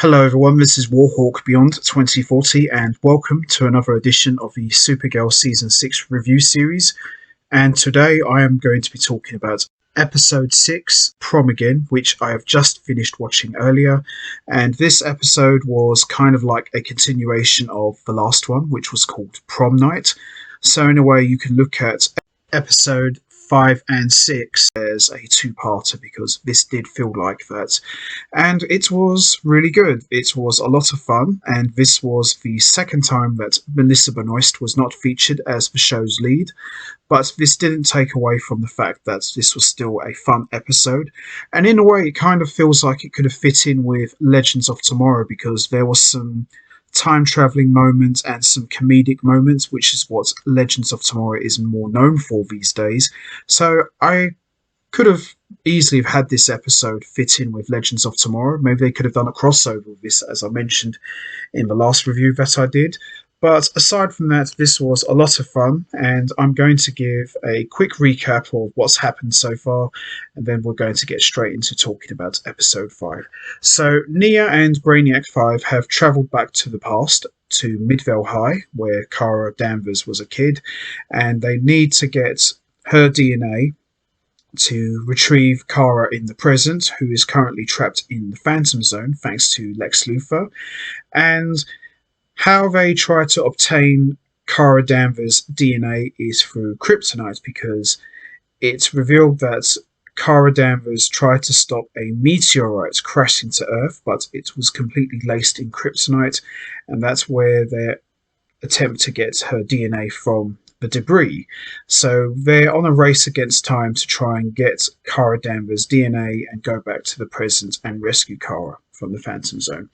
Hello everyone, this is Warhawk Beyond 2040 and welcome to another edition of the Supergirl Season 6 review series. And today I am going to be talking about episode 6, Prom Again, which I have just finished watching earlier. And this episode was kind of like a continuation of the last one, which was called Prom Night. So in a way you can look at episode 5 and 6 as a two-parter because this did feel like that. And it was really good. It was a lot of fun, and this was the second time that Melissa Benoist was not featured as the show's lead. But this didn't take away from the fact that this was still a fun episode. And in a way, it kind of feels like it could have fit in with Legends of Tomorrow because there was some time traveling moments and some comedic moments, which is what Legends of Tomorrow is more known for these days. So I could have easily have had this episode fit in with Legends of Tomorrow. Maybe they could have done a crossover with this, as I mentioned in the last review that I did. But aside from that, this was a lot of fun, and I'm going to give a quick recap of what's happened so far, and then we're going to get straight into talking about episode 5. So, Nia and Brainiac 5 have travelled back to the past, to Midvale High, where Kara Danvers was a kid, and they need to get her DNA to retrieve Kara in the present, who is currently trapped in the Phantom Zone thanks to Lex Luthor, and how they try to obtain Kara Danvers' DNA is through kryptonite, because it's revealed that Kara Danvers tried to stop a meteorite crashing to Earth, but it was completely laced in kryptonite, and that's where they attempt to get her DNA from the debris. So they're on a race against time to try and get Kara Danvers' DNA and go back to the present and rescue Kara from the Phantom Zone.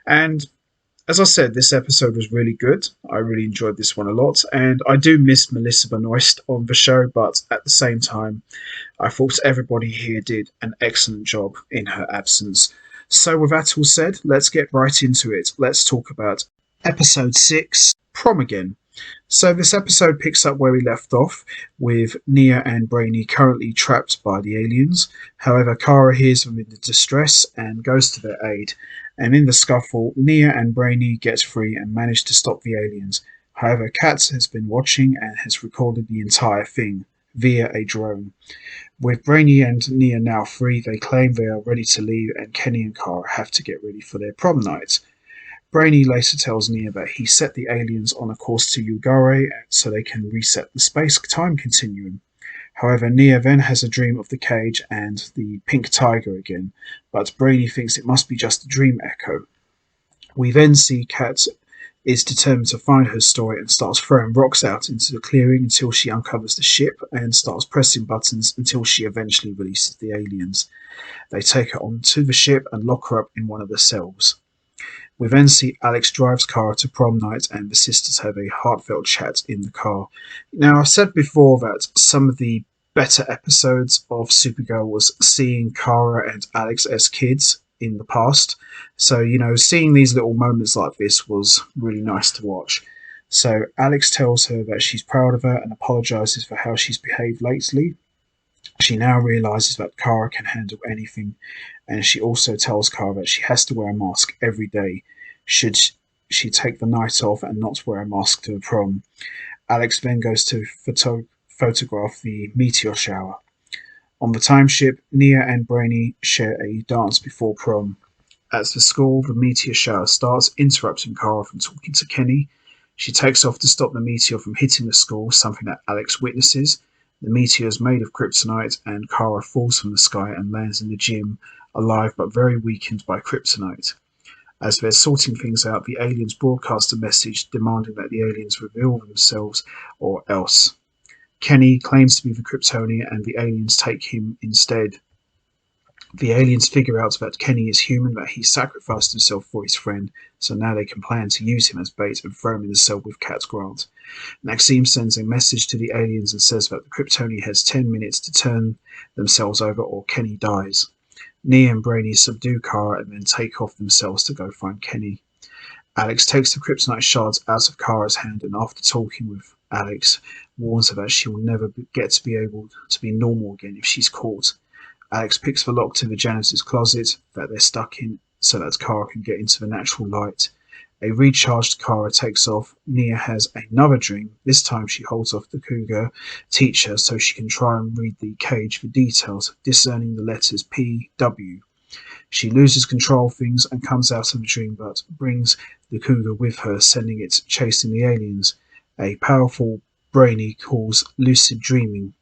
And as I said, this episode was really good. I really enjoyed this one a lot, and I do miss Melissa Benoist on the show, but at the same time, I thought everybody here did an excellent job in her absence. So with that all said, let's get right into it. Let's talk about episode 6, Prom Again. So this episode picks up where we left off, with Nia and Brainy currently trapped by the aliens. However, Kara hears them in the distress and goes to their aid. And in the scuffle, Nia and Brainy get free and manage to stop the aliens. However, Kat has been watching and has recorded the entire thing via a drone. With Brainy and Nia now free, they claim they are ready to leave, and Kenny and Kara have to get ready for their prom night. Brainy later tells Nia that he set the aliens on a course to Yugare so they can reset the space-time continuum. However, Nia then has a dream of the cage and the pink tiger again, but Brainy thinks it must be just a dream echo. We then see Kat is determined to find her story and starts throwing rocks out into the clearing until she uncovers the ship and starts pressing buttons until she eventually releases the aliens. They take her onto the ship and lock her up in one of the cells. We then see Alex drives Kara to prom night, and the sisters have a heartfelt chat in the car. Now, I've said before that some of the better episodes of Supergirl was seeing Kara and Alex as kids in the past. So, seeing these little moments like this was really nice to watch. So, Alex tells her that she's proud of her and apologizes for how she's behaved lately. She now realizes that Kara can handle anything, and she also tells Kara that she has to wear a mask every day should she take the night off and not wear a mask to the prom. Alex then goes to photograph the meteor shower. On the time ship, Nia and Brainy share a dance before prom. At the school, the meteor shower starts, interrupting Kara from talking to Kenny. She takes off to stop the meteor from hitting the school, something that Alex witnesses. The meteor is made of kryptonite, and Kara falls from the sky and lands in the gym, alive but very weakened by kryptonite. As they're sorting things out, the aliens broadcast a message demanding that the aliens reveal themselves or else. Kenny claims to be the Kryptonian, and the aliens take him instead. The aliens figure out that Kenny is human, that he sacrificed himself for his friend, so now they can plan to use him as bait and throw him in the cell with Cat Grant. Maxime sends a message to the aliens and says that the Kryptonian has 10 minutes to turn themselves over or Kenny dies. Nia and Brainy subdue Kara and then take off themselves to go find Kenny. Alex takes the kryptonite shards out of Kara's hand, and after talking with Alex, warns her that she will never get to be able to be normal again if she's caught. Alex picks the lock to the janitor's closet that they're stuck in so that Kara can get into the natural light. A recharged Kara takes off. Nia has another dream. This time she holds off the cougar teacher so she can try and read the cage for details, discerning the letters P, W. She loses control of things and comes out of the dream, but brings the cougar with her, sending it chasing the aliens. A powerful brainy calls lucid dreaming.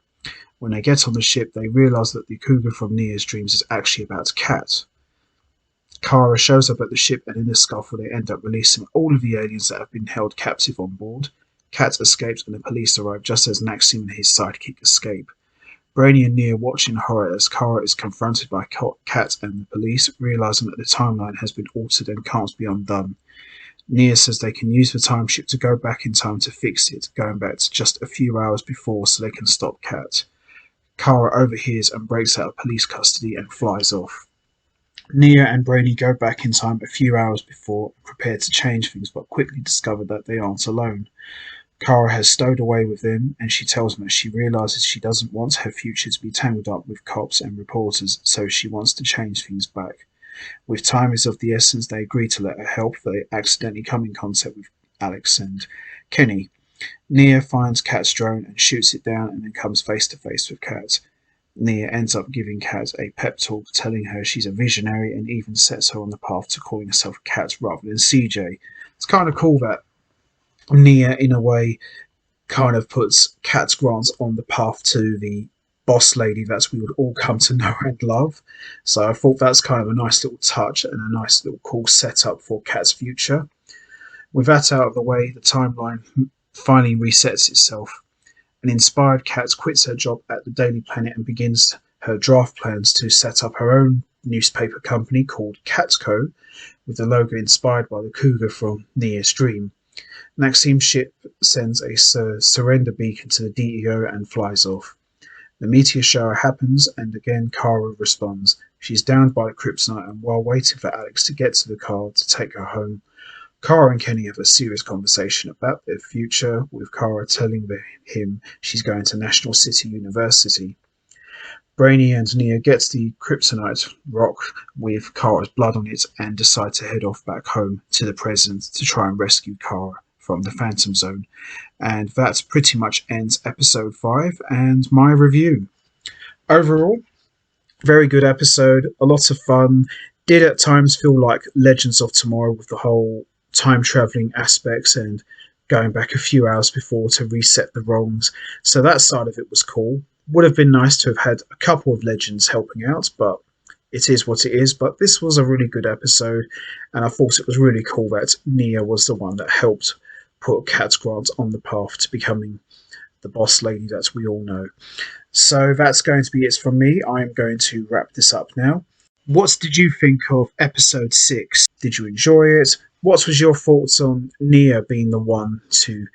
When they get on the ship, they realise that the cougar from Nia's dreams is actually about Kat. Kara shows up at the ship, and in the scuffle they end up releasing all of the aliens that have been held captive on board. Kat escapes and the police arrive just as Maxim and his sidekick escape. Brainy and Nia watch in horror as Kara is confronted by Kat and the police, realising that the timeline has been altered and can't be undone. Nia says they can use the time ship to go back in time to fix it, going back to just a few hours before so they can stop Kat. Kara overhears and breaks out of police custody and flies off. Nia and Brainy go back in time a few hours before, prepared to change things, but quickly discover that they aren't alone. Kara has stowed away with them, and she tells them that she realises she doesn't want her future to be tangled up with cops and reporters, so she wants to change things back. With time is of the essence, they agree to let her help. They accidentally come in contact with Alex and Kenny. Nia finds Kat's drone and shoots it down, and then comes face to face with Kat. Nia ends up giving Kat a pep talk, telling her she's a visionary, and even sets her on the path to calling herself Kat rather than CJ. It's kind of cool that Nia, in a way, kind of puts Kat Grant on the path to the boss lady that we would all come to know and love. So I thought that's kind of a nice little touch and a nice little cool setup for Kat's future. With that out of the way, the timeline finally resets itself. An inspired Kat quits her job at the Daily Planet and begins her draft plans to set up her own newspaper company called Catco, with the logo inspired by the cougar from Nia's dream. Maxim's ship sends a surrender beacon to the DEO and flies off. The meteor shower happens, and again Kara responds. She's downed by the kryptonite, and while waiting for Alex to get to the car to take her home, Kara and Kenny have a serious conversation about their future, with Kara telling him she's going to National City University. Brainy and Nia get the kryptonite rock with Kara's blood on it and decide to head off back home to the present to try and rescue Kara from the Phantom Zone. And that pretty much ends episode 5 and my review. Overall, very good episode, a lot of fun. Did at times feel like Legends of Tomorrow with the whole time traveling aspects and going back a few hours before to reset the wrongs. So that side of it was cool. Would have been nice to have had a couple of legends helping out, but it is what it is. But this was a really good episode, and I thought it was really cool that Nia was the one that helped put Kat Grant on the path to becoming the boss lady that we all know. So that's going to be it from me. I'm going to wrap this up now. What did you think of episode 6? Did you enjoy it? What was your thoughts on Nia being the one to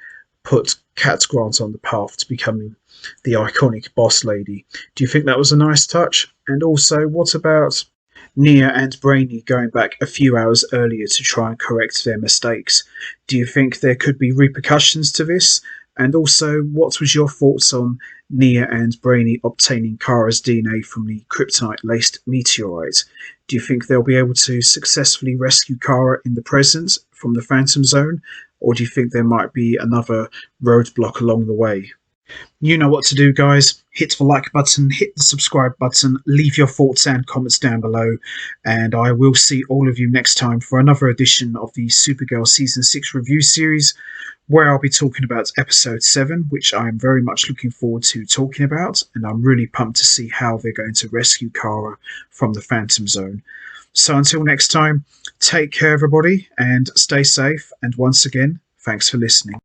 put Kat Grant on the path to becoming the iconic boss lady? Do you think that was a nice touch? And also, what about Nia and Brainy going back a few hours earlier to try and correct their mistakes? Do you think there could be repercussions to this? And also, what was your thoughts on Nia and Brainy obtaining Kara's DNA from the kryptonite-laced meteorite? Do you think they'll be able to successfully rescue Kara in the present from the Phantom Zone? Or do you think there might be another roadblock along the way? You know what to do, guys. Hit the like button, hit the subscribe button, leave your thoughts and comments down below, and I will see all of you next time for another edition of the Supergirl Season 6 review series, where I'll be talking about episode 7, which I'm very much looking forward to talking about, and I'm really pumped to see how they're going to rescue Kara from the Phantom Zone. So until next time, take care everybody, and stay safe, and once again, thanks for listening.